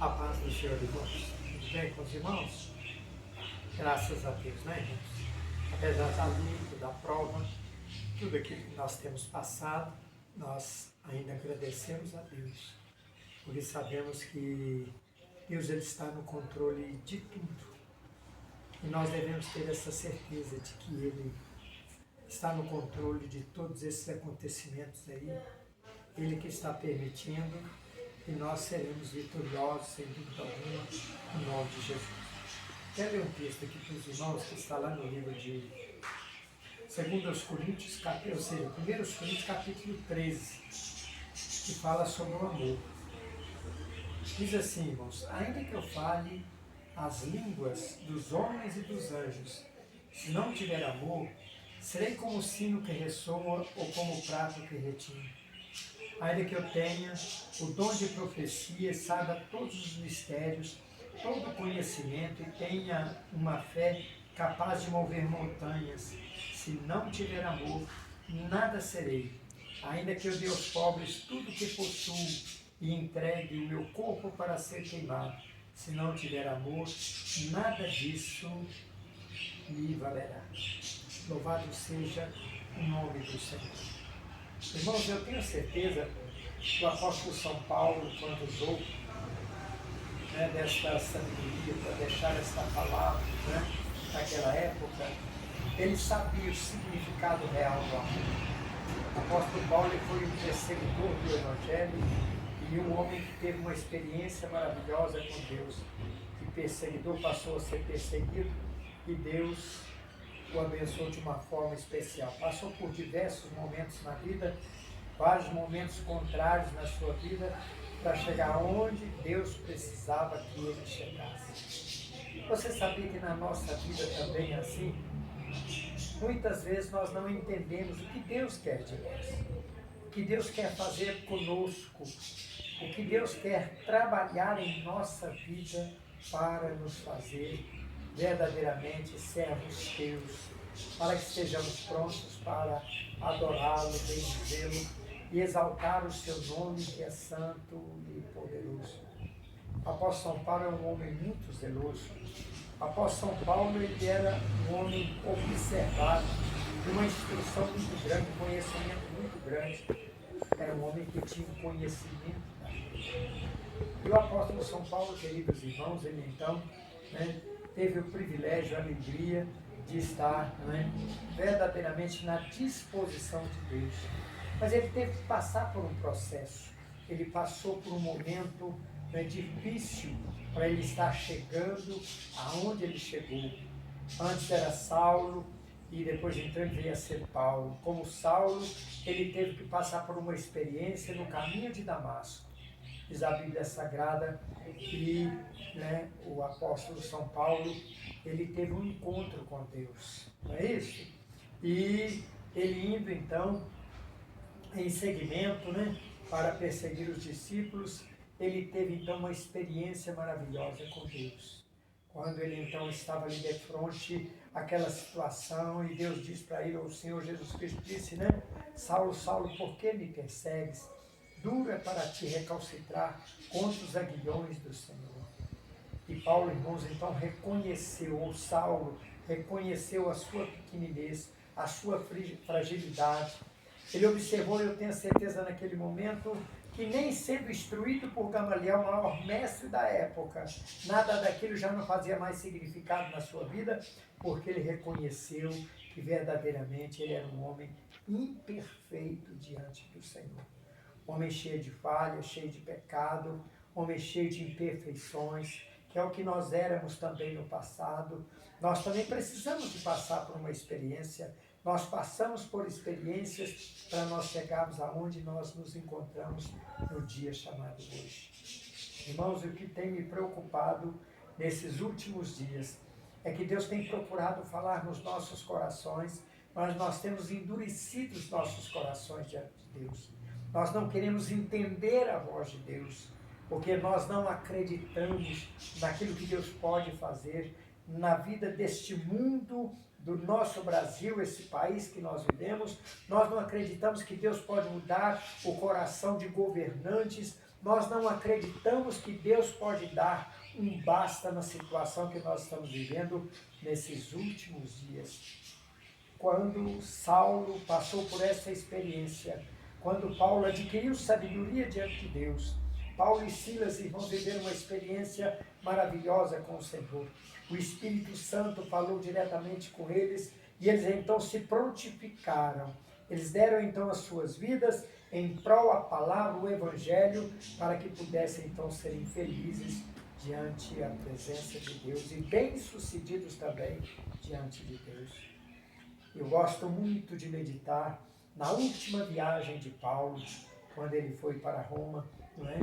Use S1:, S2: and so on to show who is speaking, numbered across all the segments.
S1: A paz do Senhor, irmãos. Tudo bem com os irmãos? Graças a Deus, né, irmãos? Apesar da luta, da prova, tudo aquilo que nós temos passado, nós ainda agradecemos a Deus, porque sabemos que Deus ele está no controle de tudo. E nós devemos ter essa certeza de que Ele está no controle de todos esses acontecimentos aí, Ele que está permitindo, e nós seremos vitoriosos, sem dúvida alguma, em nome de Jesus. Quero ler um texto aqui para os irmãos, que está lá no livro de 2 Coríntios, ou seja, 1 Coríntios capítulo 13, que fala sobre o amor. Diz assim, irmãos: ainda que eu fale as línguas dos homens e dos anjos, se não tiver amor, serei como o sino que ressoa ou como o prato que retina. Ainda que eu tenha o dom de profecia, saiba todos os mistérios, todo o conhecimento e tenha uma fé capaz de mover montanhas, se não tiver amor, nada serei. Ainda que eu dê aos pobres tudo o que possuo e entregue o meu corpo para ser queimado, se não tiver amor, nada disso me valerá. Louvado seja o nome do Senhor. Irmãos, eu tenho certeza que o apóstolo São Paulo, quando usou desta sabedoria para deixar esta palavra naquela época, ele sabia o significado real do amor. O apóstolo Paulo foi um perseguidor do Evangelho e um homem que teve uma experiência maravilhosa com Deus. Que perseguidor passou a ser perseguido e Deus o abençoou de uma forma especial. Passou por diversos momentos na vida, vários momentos contrários na sua vida, para chegar onde Deus precisava que ele chegasse. Você sabia que na nossa vida também é assim? Muitas vezes nós não entendemos o que Deus quer de nós, o que Deus quer fazer conosco, o que Deus quer trabalhar em nossa vida para nos fazer verdadeiramente servos teus, para que estejamos prontos para adorá-lo, bendizê-lo e exaltar o seu nome, que é santo e poderoso. O apóstolo São Paulo é um homem muito zeloso. O apóstolo São Paulo ele era um homem observado, de uma instrução muito grande, um conhecimento muito grande. Era um homem que tinha um conhecimento da vida. E o apóstolo São Paulo, queridos irmãos, ele então teve o privilégio, a alegria de estar verdadeiramente na disposição de Deus. Mas ele teve que passar por um processo. Ele passou por um momento difícil para ele estar chegando aonde ele chegou. Antes era Saulo e depois então ele veio a ser Paulo. Como Saulo, ele teve que passar por uma experiência no caminho de Damasco. Diz a Bíblia Sagrada que o apóstolo São Paulo, ele teve um encontro com Deus, não é isso? E ele indo então em seguimento para perseguir os discípulos, ele teve então uma experiência maravilhosa com Deus. Quando ele então estava ali de frente àquela situação e Deus disse para ele, o Senhor Jesus Cristo disse, Saulo, Saulo, por que me persegues? Duro é para ti recalcitrar contra os aguilhões do Senhor. E Paulo, irmãos, então reconheceu, ou Saulo reconheceu a sua pequenez, a sua fragilidade. Ele observou, eu tenho certeza naquele momento, que nem sendo instruído por Gamaliel, o maior mestre da época, nada daquilo já não fazia mais significado na sua vida, porque ele reconheceu que verdadeiramente ele era um homem imperfeito diante do Senhor. Homem cheio de falhas, cheio de pecado, homem cheio de imperfeições, que é o que nós éramos também no passado. Nós também precisamos de passar por uma experiência. Nós passamos por experiências para nós chegarmos aonde nós nos encontramos no dia chamado hoje. Irmãos, o que tem me preocupado nesses últimos dias é que Deus tem procurado falar nos nossos corações, mas nós temos endurecido os nossos corações diante de Deus. Nós não queremos entender a voz de Deus, porque nós não acreditamos naquilo que Deus pode fazer na vida deste mundo, do nosso Brasil, esse país que nós vivemos. Nós não acreditamos que Deus pode mudar o coração de governantes, nós não acreditamos que Deus pode dar um basta na situação que nós estamos vivendo nesses últimos dias. Quando Saulo passou por essa experiência, quando Paulo adquiriu sabedoria diante de Deus, Paulo e Silas vão viver uma experiência maravilhosa com o Senhor. O Espírito Santo falou diretamente com eles e eles então se prontificaram. Eles deram então as suas vidas em prol da palavra, o Evangelho, para que pudessem então serem felizes diante da presença de Deus e bem-sucedidos também diante de Deus. Eu gosto muito de meditar na última viagem de Paulo, quando ele foi para Roma, não é?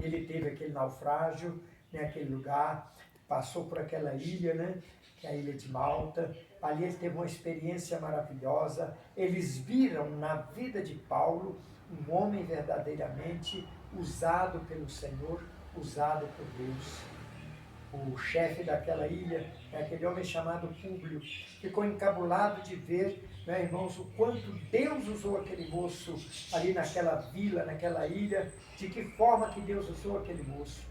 S1: Ele teve aquele naufrágio, né, aquele lugar, passou por aquela ilha, né, que é a ilha de Malta. Ali ele teve uma experiência maravilhosa. Eles viram na vida de Paulo um homem verdadeiramente usado pelo Senhor, usado por Deus. O chefe daquela ilha é aquele homem chamado Públio. Ficou encabulado de ver, né, irmãos, o quanto Deus usou aquele moço ali naquela vila, naquela ilha, de que forma que Deus usou aquele moço.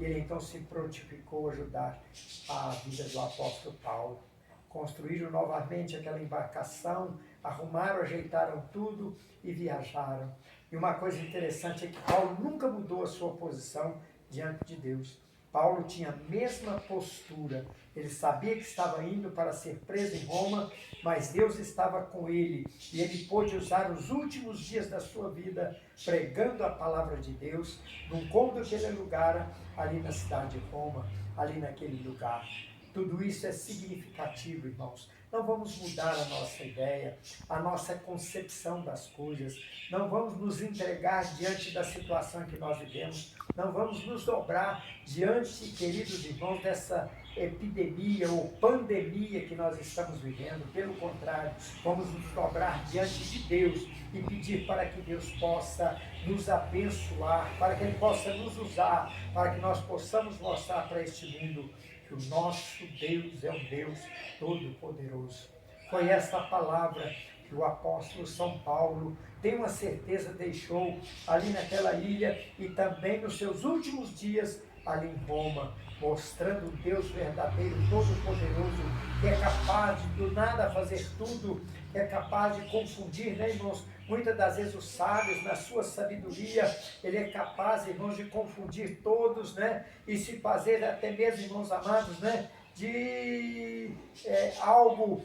S1: E ele então se prontificou a ajudar a vida do apóstolo Paulo. Construíram novamente aquela embarcação, arrumaram, ajeitaram tudo e viajaram. E uma coisa interessante é que Paulo nunca mudou a sua posição diante de Deus. Paulo tinha a mesma postura. Ele sabia que estava indo para ser preso em Roma, mas Deus estava com ele. E ele pôde usar os últimos dias da sua vida pregando a palavra de Deus num cômodo que ele alugara ali na cidade de Roma, ali naquele lugar. Tudo isso é significativo, irmãos. Não vamos mudar a nossa ideia, a nossa concepção das coisas. Não vamos nos entregar diante da situação que nós vivemos. Não vamos nos dobrar diante, queridos irmãos, dessa epidemia ou pandemia que nós estamos vivendo. Pelo contrário, vamos nos dobrar diante de Deus e pedir para que Deus possa nos abençoar, para que Ele possa nos usar, para que nós possamos mostrar para este mundo que o nosso Deus é um Deus todo-poderoso. Foi esta palavra que o apóstolo São Paulo, tenho uma certeza, deixou ali naquela ilha e também nos seus últimos dias ali em Roma, mostrando o Deus verdadeiro, todo-poderoso, que é capaz de do nada fazer tudo, que é capaz de confundir, né, irmãos? Muitas das vezes os sábios, na sua sabedoria, ele é capaz, irmãos, de confundir todos, né? E se fazer até mesmo, irmãos amados, né? De algo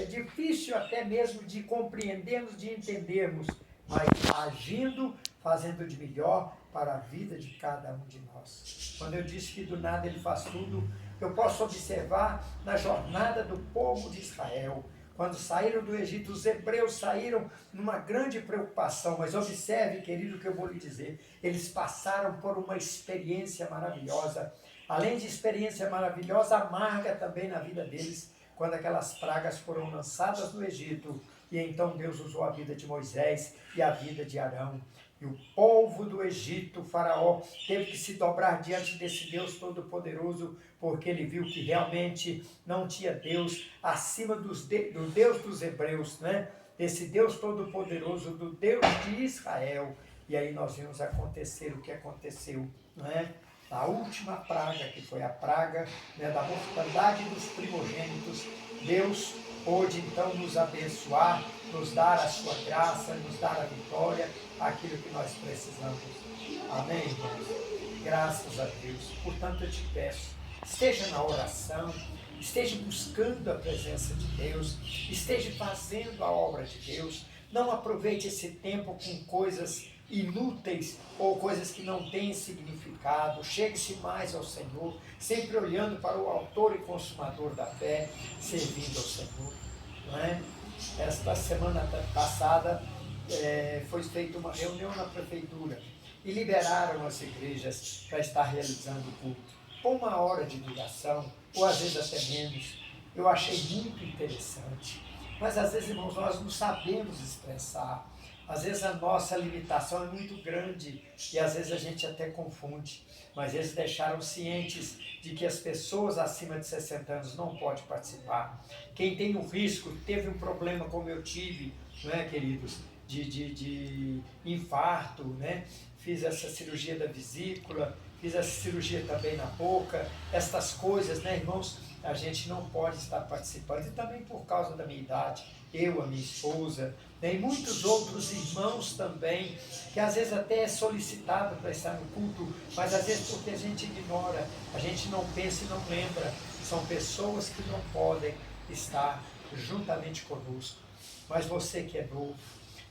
S1: difícil até mesmo de compreendermos, de entendermos, mas agindo, fazendo de melhor para a vida de cada um de nós. Quando eu disse que do nada ele faz tudo, eu posso observar na jornada do povo de Israel. Quando saíram do Egito, os hebreus saíram numa grande preocupação, mas observe, querido, o que eu vou lhe dizer. Eles passaram por uma experiência maravilhosa. Além de experiência maravilhosa, amarga também na vida deles, quando aquelas pragas foram lançadas no Egito. E então Deus usou a vida de Moisés e a vida de Arão. E o povo do Egito, o faraó, teve que se dobrar diante desse Deus todo-poderoso, porque ele viu que realmente não tinha Deus acima do Deus dos hebreus, né? Desse Deus todo-poderoso, do Deus de Israel. E aí nós vimos acontecer o que aconteceu, não é? A última praga, que foi a praga, né, da mortandade dos primogênitos, Deus pôde então nos abençoar, nos dar a sua graça, nos dar a vitória, aquilo que nós precisamos. Amém, irmãos? Graças a Deus. Portanto, eu te peço, esteja na oração, esteja buscando a presença de Deus, esteja fazendo a obra de Deus. Não aproveite esse tempo com coisas inúteis ou coisas que não têm significado. Chegue-se mais ao Senhor, sempre olhando para o autor e consumador da fé, servindo ao Senhor. Não é? Esta semana passada foi feita uma reunião na prefeitura e liberaram as igrejas para estar realizando o culto com 1 hora de duração, ou às vezes até menos. Eu achei muito interessante, mas às vezes, irmãos, nós não sabemos expressar. Às vezes a nossa limitação é muito grande e às vezes a gente até confunde, mas eles deixaram cientes de que as pessoas acima de 60 anos não podem participar. Quem tem um risco, teve um problema como eu tive, não é, queridos? de infarto, né? Fiz essa cirurgia da vesícula, fiz essa cirurgia também na boca. Estas coisas, né, irmãos, a gente não pode estar participando. E também por causa da minha idade, eu, a minha esposa, né, e muitos outros irmãos também, que às vezes até é solicitado para estar no culto, mas às vezes porque a gente ignora, a gente não pensa e não lembra. São pessoas que não podem estar juntamente conosco. Mas você que é novo,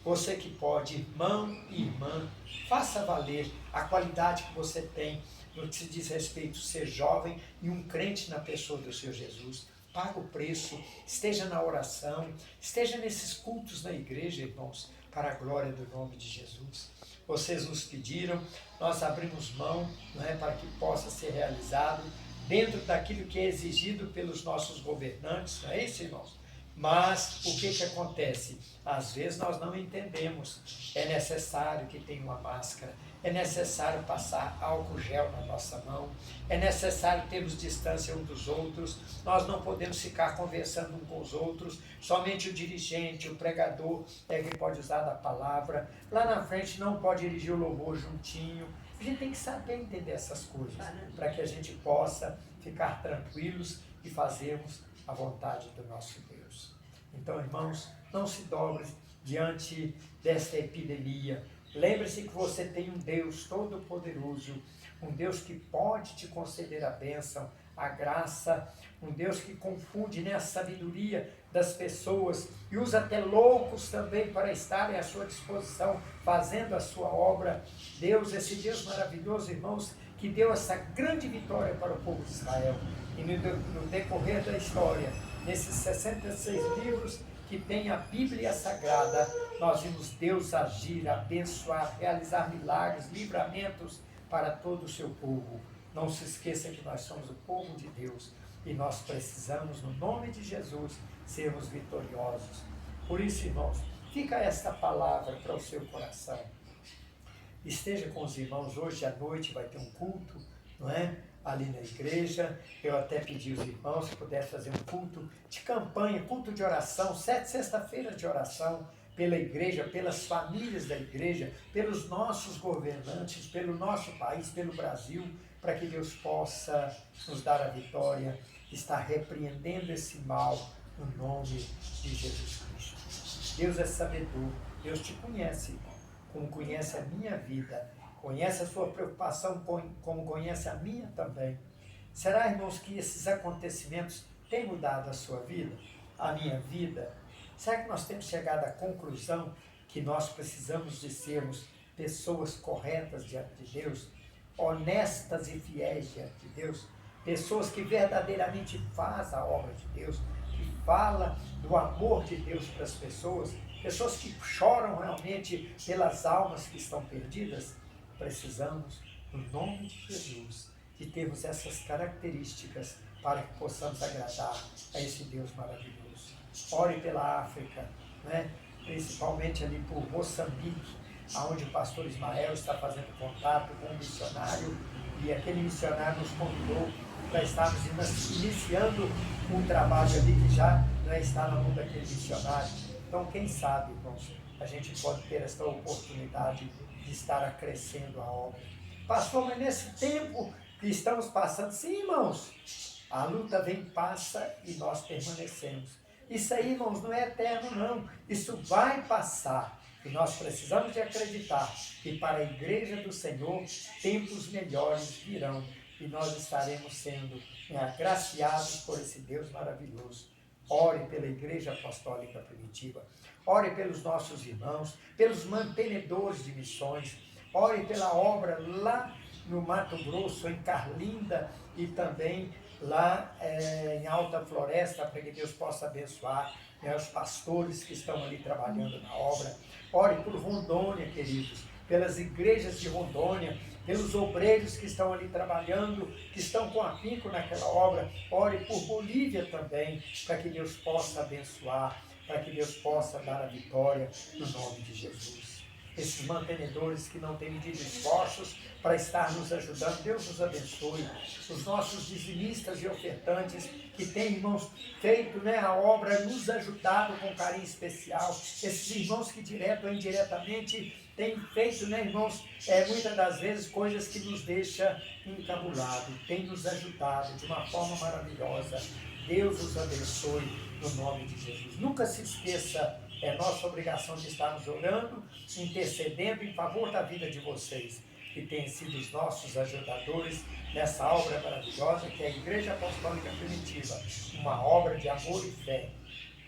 S1: você que pode, irmão e irmã, faça valer a qualidade que você tem no que se diz respeito a ser jovem e um crente na pessoa do Senhor Jesus. Paga o preço, esteja na oração, esteja nesses cultos na igreja, irmãos, para a glória do nome de Jesus. Vocês nos pediram, nós abrimos mão, não é, para que possa ser realizado dentro daquilo que é exigido pelos nossos governantes, não é isso, irmãos? Mas o que acontece? Às vezes nós não entendemos. É necessário que tenha uma máscara, é necessário passar álcool gel na nossa mão, é necessário termos distância uns dos outros, nós não podemos ficar conversando uns com os outros, somente o dirigente, o pregador é que pode usar da palavra, lá na frente não pode dirigir o louvor juntinho. A gente tem que saber entender essas coisas, para que a gente possa ficar tranquilos e fazermos a vontade do nosso Deus. Então, irmãos, não se dobre diante desta epidemia. Lembre-se que você tem um Deus todo-poderoso, um Deus que pode te conceder a bênção, a graça, um Deus que confunde, né, a sabedoria das pessoas e usa até loucos também para estarem à sua disposição, fazendo a sua obra. Deus, esse Deus maravilhoso, irmãos, que deu essa grande vitória para o povo de Israel. E no decorrer da história, nesses 66 livros que tem a Bíblia Sagrada, nós vimos Deus agir, abençoar, realizar milagres, livramentos para todo o seu povo. Não se esqueça que nós somos o povo de Deus e nós precisamos, no nome de Jesus, sermos vitoriosos. Por isso, irmãos, fica esta palavra para o seu coração. Esteja com os irmãos, hoje à noite vai ter um culto, não é? Ali na igreja. Eu até pedi aos irmãos se pudessem fazer um culto de campanha, culto de oração, 7 sexta-feiras de oração pela igreja, pelas famílias da igreja, pelos nossos governantes, pelo nosso país, pelo Brasil, para que Deus possa nos dar a vitória, estar repreendendo esse mal no nome de Jesus Cristo. Deus é sabedor, Deus te conhece, irmão, como conhece a minha vida, conhece a sua preocupação, como conhece a minha também. Será, irmãos, que esses acontecimentos têm mudado a sua vida, a minha vida? Será que nós temos chegado à conclusão que nós precisamos de sermos pessoas corretas diante de Deus, honestas e fiéis diante de Deus, pessoas que verdadeiramente fazem a obra de Deus, que falam do amor de Deus para as pessoas, pessoas que choram realmente pelas almas que estão perdidas? Precisamos, no nome de Jesus, de termos essas características para que possamos agradar a esse Deus maravilhoso. Ore pela África, né? Principalmente ali por Moçambique, onde o pastor Ismael está fazendo contato com um missionário, e aquele missionário nos convidou para estarmos iniciando um trabalho ali que já está na mão daquele missionário. Então, quem sabe, irmãos, a gente pode ter esta oportunidade de estar acrescendo a obra. Pastor, mas nesse tempo que estamos passando, sim, irmãos, a luta vem, passa e nós permanecemos. Isso aí, irmãos, não é eterno, não. Isso vai passar. E nós precisamos de acreditar que para a igreja do Senhor, tempos melhores virão. E nós estaremos sendo agraciados por esse Deus maravilhoso. Ore pela Igreja Apostólica Primitiva. Ore pelos nossos irmãos, pelos mantenedores de missões. Ore pela obra lá no Mato Grosso, em Carlinda, e também lá em Alta Floresta, para que Deus possa abençoar os pastores que estão ali trabalhando na obra. Ore por Rondônia, queridos, pelas igrejas de Rondônia, pelos obreiros que estão ali trabalhando, que estão com afinco naquela obra. Ore por Bolívia também, para que Deus possa abençoar, para que Deus possa dar a vitória no nome de Jesus. Esses mantenedores que não têm medido esforços para estar nos ajudando. Deus nos abençoe. Os nossos dizimistas e ofertantes que têm, irmãos, feito, né, a obra, nos ajudado com carinho especial. Esses irmãos que direto ou indiretamente têm feito, né, irmãos, muitas das vezes coisas que nos deixam encabulados, têm nos ajudado de uma forma maravilhosa. Deus os abençoe no nome de Jesus. Nunca se esqueça, é nossa obrigação de estarmos orando, intercedendo em favor da vida de vocês, que têm sido os nossos ajudadores nessa obra maravilhosa que é a Igreja Apostólica Primitiva, uma obra de amor e fé.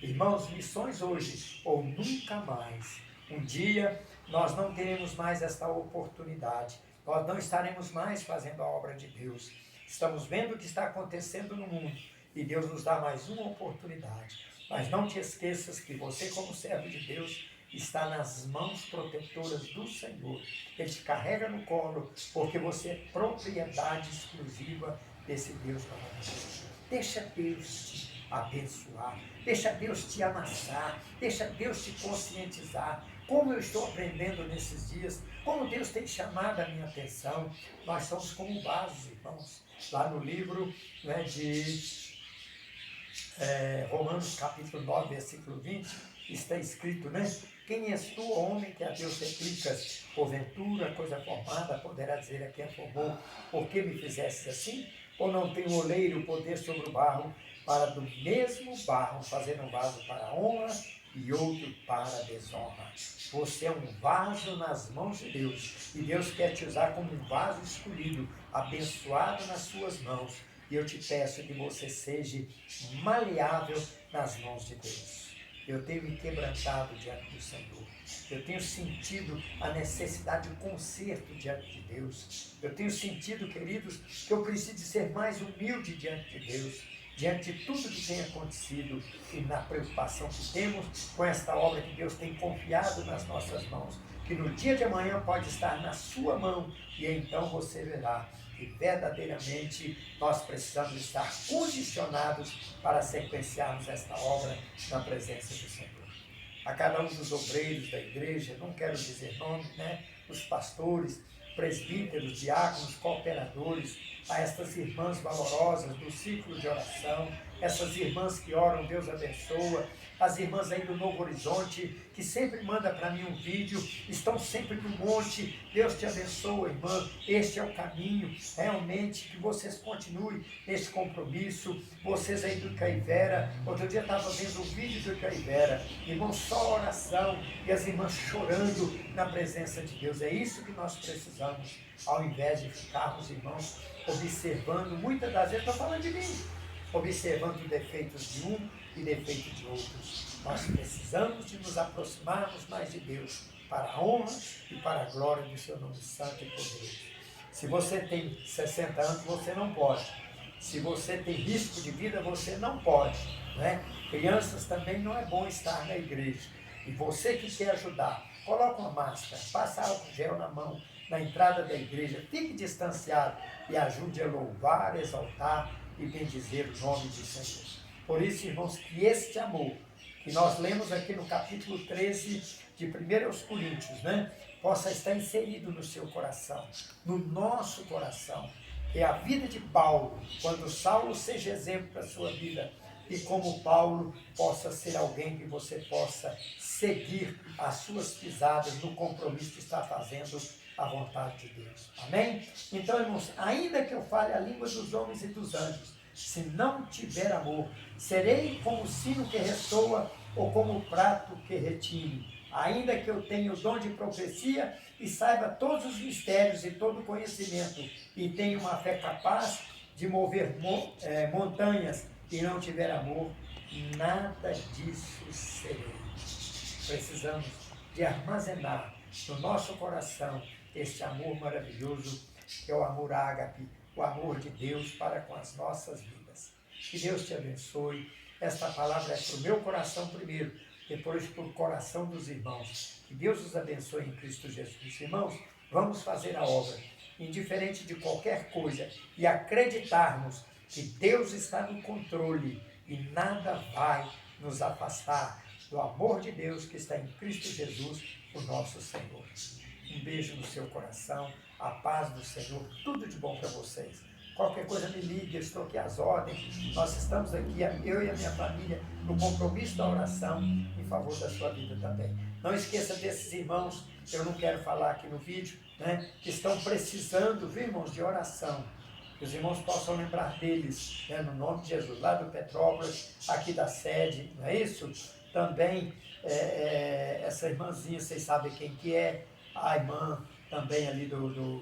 S1: Irmãos, missões hoje ou nunca mais. Um dia nós não teremos mais esta oportunidade, nós não estaremos mais fazendo a obra de Deus. Estamos vendo o que está acontecendo no mundo e Deus nos dá mais uma oportunidade. Mas não te esqueças que você, como servo de Deus, está nas mãos protetoras do Senhor. Ele te carrega no colo, porque você é propriedade exclusiva desse Deus maravilhoso. Deixa Deus te abençoar, deixa Deus te amassar, deixa Deus te conscientizar. Como eu estou aprendendo nesses dias, como Deus tem chamado a minha atenção. Nós somos como vasos, irmãos. Lá no livro, né, de Romanos capítulo 9, versículo 20, está escrito, né? Quem és tu, homem, que a Deus replicas? Porventura, coisa formada, poderá dizer a quem formou, por que me fizeste assim? Ou não tem o oleiro poder sobre o barro, para do mesmo barro fazer um vaso para a honra e outro para a desonra? Você é um vaso nas mãos de Deus, e Deus quer te usar como um vaso escolhido, abençoado nas suas mãos. E eu te peço que você seja maleável nas mãos de Deus. Eu tenho me quebrantado diante do Senhor. Eu tenho sentido a necessidade de conserto diante de Deus. Eu tenho sentido, queridos, que eu preciso ser mais humilde diante de Deus, diante de tudo que tem acontecido e na preocupação que temos com esta obra que Deus tem confiado nas nossas mãos, que no dia de amanhã pode estar na sua mão, e então você verá que verdadeiramente nós precisamos estar condicionados para sequenciarmos esta obra na presença do Senhor. A cada um dos obreiros da igreja, não quero dizer nome, né? Os pastores, presbíteros, diáconos, cooperadores, a estas irmãs valorosas do ciclo de oração, essas irmãs que oram, Deus abençoa, as irmãs aí do Novo Horizonte, que sempre manda para mim um vídeo, estão sempre no monte. Deus te abençoa, irmã, este é o caminho, realmente, que vocês continuem nesse compromisso. Vocês aí do Icaivera, outro dia estava vendo um vídeo do Icaivera, irmão, só oração, e as irmãs chorando na presença de Deus. É isso que nós precisamos, ao invés de ficarmos, irmãos, observando, muitas das vezes, estou falando de mim, observando defeitos de um e defeitos de outros. Nós precisamos de nos aproximarmos mais de Deus, para a honra e para a glória do seu nome santo e poderoso. Se você tem 60 anos, você não pode. Se você tem risco de vida, você não pode, né? Crianças também não é bom estar na igreja. E você que quer ajudar, coloca uma máscara, passa álcool gel na mão, na entrada da igreja, fique distanciado e ajude a louvar, exaltar e bendizer o nome do Senhor. Por isso, irmãos, que este amor, que nós lemos aqui no capítulo 13 de 1 Coríntios, né, possa estar inserido no seu coração, no nosso coração. Que a vida de Paulo, quando Saulo seja exemplo para a sua vida, e como Paulo possa ser alguém que você possa seguir as suas pisadas no compromisso que está fazendo a vontade de Deus. Amém? Então, irmãos, ainda que eu fale a língua dos homens e dos anjos, se não tiver amor, serei como o sino que ressoa ou como o prato que retine. Ainda que eu tenha o dom de profecia e saiba todos os mistérios e todo o conhecimento, e tenha uma fé capaz de mover montanhas, e não tiver amor, nada disso serei. Precisamos de armazenar no nosso coração este amor maravilhoso, que é o amor ágape, o amor de Deus para com as nossas vidas. Que Deus te abençoe. Esta palavra é para o meu coração primeiro, depois para o coração dos irmãos. Que Deus os abençoe em Cristo Jesus. Irmãos, vamos fazer a obra, indiferente de qualquer coisa, e acreditarmos que Deus está no controle e nada vai nos afastar do amor de Deus que está em Cristo Jesus, o nosso Senhor. Um beijo no seu coração, A paz do Senhor, tudo de bom para vocês. Qualquer coisa me ligue, eu estou aqui às ordens. Nós estamos aqui, eu e a minha família, no compromisso da oração em favor da sua vida também. Não esqueça desses irmãos, eu não quero falar aqui no vídeo, né, que estão precisando, viu, irmãos, de oração. Que os irmãos possam lembrar deles, né, no nome de Jesus, lá do Petrópolis, aqui da sede, não é isso? Também, essa irmãzinha, vocês sabem quem que é, a irmã também ali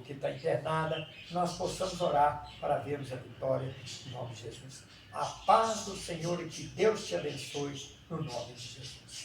S1: que está internada, nós possamos orar para vermos a vitória, em nome de Jesus. A paz do Senhor e que Deus te abençoe, no nome de Jesus.